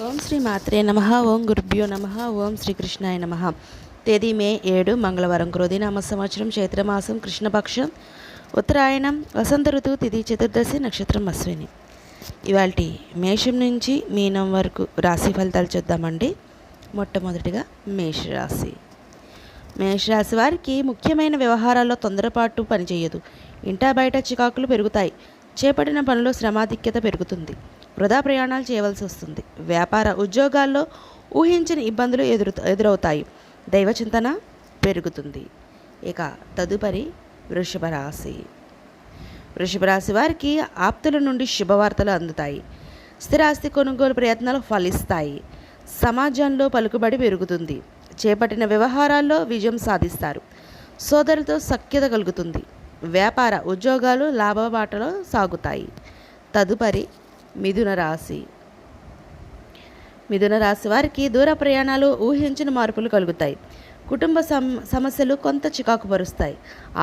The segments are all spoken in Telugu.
ఓం శ్రీ మాత్రే నమః. ఓం గురుభ్యో నమః. ఓం శ్రీకృష్ణాయ నమః. తేదీ మే 7 మంగళవారం. క్రోధినామ సంవత్సరం చైత్రమాసం కృష్ణపక్షం ఉత్తరాయణం వసంత ఋతువు తిథి చతుర్దశి నక్షత్రం అశ్విని. ఇవాల్టి మేషం నుంచి మీనం వరకు రాశి ఫలితాలు చూద్దామండి. మొట్టమొదటిగా మేషరాశి. మేషరాశి వారికి ముఖ్యమైన వ్యవహారాల్లో తొందరపాటు పనిచేయదు. ఇంటా బయట చికాకులు పెరుగుతాయి. చేపట్టిన పనిలో శ్రమాధిక్యత పెరుగుతుంది. వృధా ప్రయాణాలు చేయవలసి వస్తుంది. వ్యాపార ఉద్యోగాల్లో ఊహించని ఇబ్బందులు ఎదురవుతాయి. దైవ చింతన పెరుగుతుంది. ఇక తదుపరి వృషభ రాశి. వృషభ రాశి వారికి ఆప్తుల నుండి శుభవార్తలు అందుతాయి. స్థిరాస్తి కొనుగోలు ప్రయత్నాలు ఫలిస్తాయి. సమాజంలో పలుకుబడి పెరుగుతుంది. చేపట్టిన వ్యవహారాల్లో విజయం సాధిస్తారు. సోదరులతో సఖ్యత కలుగుతుంది. వ్యాపార ఉద్యోగాలు లాభబాటలో సాగుతాయి. తదుపరి మిథున రాశి. మిథున రాశి వారికి దూర ప్రయాణాలు ఊహించిన మార్పులు కలుగుతాయి. కుటుంబ సమస్యలు కొంత చికాకు పరుస్తాయి.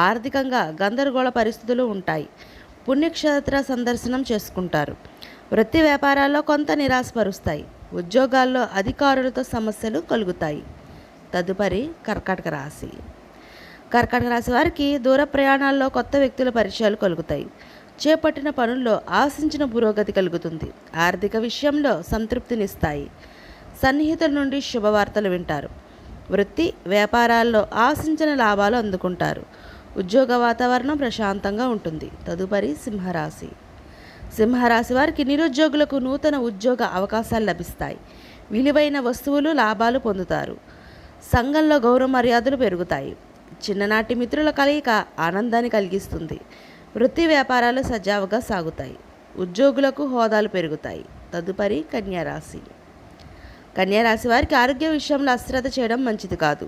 ఆర్థికంగా గందరగోళ పరిస్థితులు ఉంటాయి. పుణ్యక్షేత్ర సందర్శనం చేసుకుంటారు. వృత్తి వ్యాపారాల్లో కొంత నిరాశపరుస్తాయి. ఉద్యోగాల్లో అధికారులతో సమస్యలు కలుగుతాయి. తదుపరి కర్కాటక రాశి. కర్కాటక రాశి వారికి దూర ప్రయాణాల్లో కొత్త వ్యక్తుల పరిచయాలు కలుగుతాయి. చేపట్టిన పనుల్లో ఆశించిన పురోగతి కలుగుతుంది. ఆర్థిక విషయంలో సంతృప్తినిస్తాయి. సన్నిహితుల నుండి శుభవార్తలు వింటారు. వృత్తి వ్యాపారాల్లో ఆశించిన లాభాలు అందుకుంటారు. ఉద్యోగ వాతావరణం ప్రశాంతంగా ఉంటుంది. తదుపరి సింహరాశి. సింహరాశి వారికి నిరుద్యోగులకు నూతన ఉద్యోగ అవకాశాలు లభిస్తాయి. విలువైన వస్తువులు లాభాలు పొందుతారు. సంఘంలో గౌరవ మర్యాదలు పెరుగుతాయి. చిన్ననాటి మిత్రుల కలయిక ఆనందాన్ని కలిగిస్తుంది. వృత్తి వ్యాపారాలు సజావుగా సాగుతాయి. ఉద్యోగులకు హోదాలు పెరుగుతాయి. తదుపరి కన్యారాశి. కన్యారాశి వారికి ఆరోగ్య విషయంలో అశ్రద్ధ చేయడం మంచిది కాదు.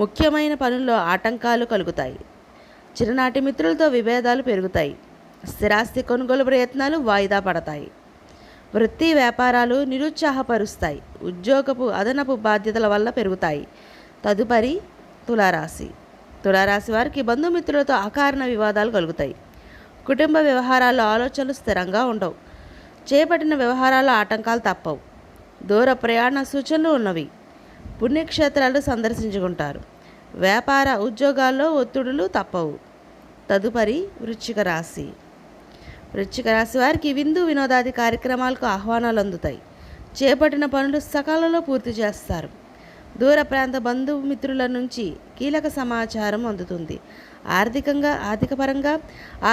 ముఖ్యమైన పనుల్లో ఆటంకాలు కలుగుతాయి. చిన్ననాటి మిత్రులతో విభేదాలు పెరుగుతాయి. స్థిరాస్తి కొనుగోలు ప్రయత్నాలు వాయిదా పడతాయి. వృత్తి వ్యాపారాలు నిరుత్సాహపరుస్తాయి. ఉద్యోగపు అదనపు బాధ్యతల వల్ల పెరుగుతాయి. తదుపరి తులారాశి. తులారాశి వారికి బంధుమిత్రులతో అకారణ వివాదాలు కలుగుతాయి. కుటుంబ వ్యవహారాల్లో ఆలోచనలు స్థిరంగా ఉండవు. చేపట్టిన వ్యవహారాల్లో ఆటంకాలు తప్పవు. దూర ప్రయాణ సూచనలు ఉన్నవి. పుణ్యక్షేత్రాలు సందర్శించుకుంటారు. వ్యాపార ఉద్యోగాల్లో ఒత్తిడులు తప్పవు. తదుపరి వృశ్చిక రాశి. వృశ్చిక రాశి వారికి విందు వినోదాది కార్యక్రమాలకు ఆహ్వానాలు అందుతాయి. చేపట్టిన పనులు సకాలంలో పూర్తి చేస్తారు. దూర ప్రాంత బంధుమిత్రుల నుంచి కీలక సమాచారం అందుతుంది. ఆర్థికపరంగా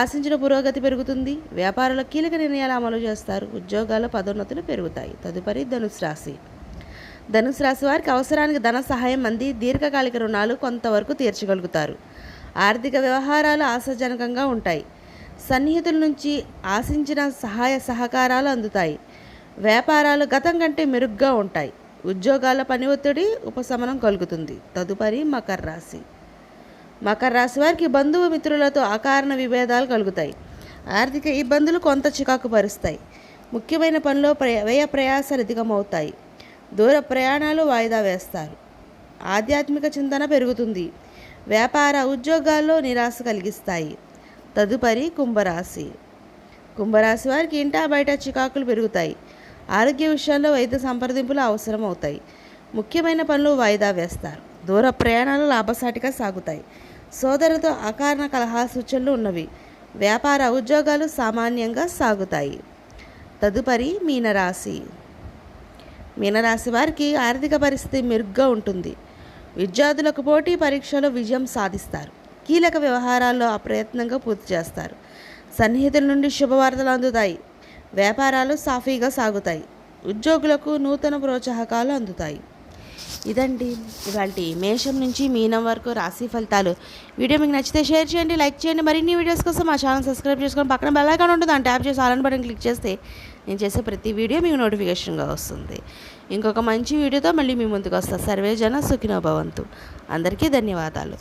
ఆశించిన పురోగతి పెరుగుతుంది. వ్యాపారుల కీలక నిర్ణయాలు అమలు చేస్తారు. ఉద్యోగాల పదోన్నతులు పెరుగుతాయి. తదుపరి ధనుసు రాశి. ధనుసు రాశి వారికి అవసరానికి ధన సహాయం అంది. దీర్ఘకాలిక రుణాలు కొంతవరకు తీర్చగలుగుతారు. ఆర్థిక వ్యవహారాలు ఆశాజనకంగా ఉంటాయి. సన్నిహితుల నుంచి ఆశించిన సహాయ సహకారాలు అందుతాయి. వ్యాపారాలు గతం కంటే మెరుగ్గా ఉంటాయి. ఉద్యోగాల పని ఒత్తిడి ఉపశమనం కలుగుతుంది. తదుపరి మకర రాశి. మకర రాశి వారికి బంధువు మిత్రులతో అకారణ విభేదాలు కలుగుతాయి. ఆర్థిక ఇబ్బందులు కొంత చికాకు పరుస్తాయి. ముఖ్యమైన పనిలో వ్యయ ప్రయాసాలు అధికమవుతాయి. దూర ప్రయాణాలు వాయిదా వేస్తారు. ఆధ్యాత్మిక చింతన పెరుగుతుంది. వ్యాపార ఉద్యోగాల్లో నిరాశ కలిగిస్తాయి. తదుపరి కుంభరాశి. కుంభరాశి వారికి ఇంటా బయట చికాకులు పెరుగుతాయి. ఆరోగ్య విషయాల్లో వైద్య సంప్రదింపులు అవసరం అవుతాయి. ముఖ్యమైన పనులు వాయిదా వేస్తారు. దూర ప్రయాణాలు లాభసాటిగా సాగుతాయి. సోదరులతో అకారణ కలహ సూచనలు ఉన్నవి. వ్యాపార ఉద్యోగాలు సామాన్యంగా సాగుతాయి. తదుపరి మీనరాశి. మీనరాశి వారికి ఆర్థిక పరిస్థితి మెరుగ్గా ఉంటుంది. విద్యార్థులకు పోటీ పరీక్షలో విజయం సాధిస్తారు. కీలక వ్యవహారాల్లో అప్రయత్నంగా పూర్తి చేస్తారు. సన్నిహితుల నుండి శుభవార్తలు అందుతాయి. వ్యాపారాలు సాఫీగా సాగుతాయి. ఉద్యోగులకు నూతన ప్రోత్సాహకాలు అందుతాయి. ఇదండి ఇవాల్టి మేషం నుంచి మీనం వరకు రాశి ఫలితాలు. వీడియో మీకు నచ్చితే షేర్ చేయండి, లైక్ చేయండి. మరిన్ని వీడియోస్ కోసం మా ఛానల్ సబ్స్క్రైబ్ చేసుకొని పక్కన బెల్ ఐకాన్ ఉంటుంది. దాన్ని ట్యాప్ చేసి ఆల్ అని బటన్ క్లిక్ చేస్తే నేను చేసే ప్రతి వీడియో మీకు నోటిఫికేషన్గా వస్తుంది. ఇంకొక మంచి వీడియోతో మళ్ళీ మీ ముందుకు వస్తా. సర్వే జన సుఖినో భవంతు. అందరికీ ధన్యవాదాలు.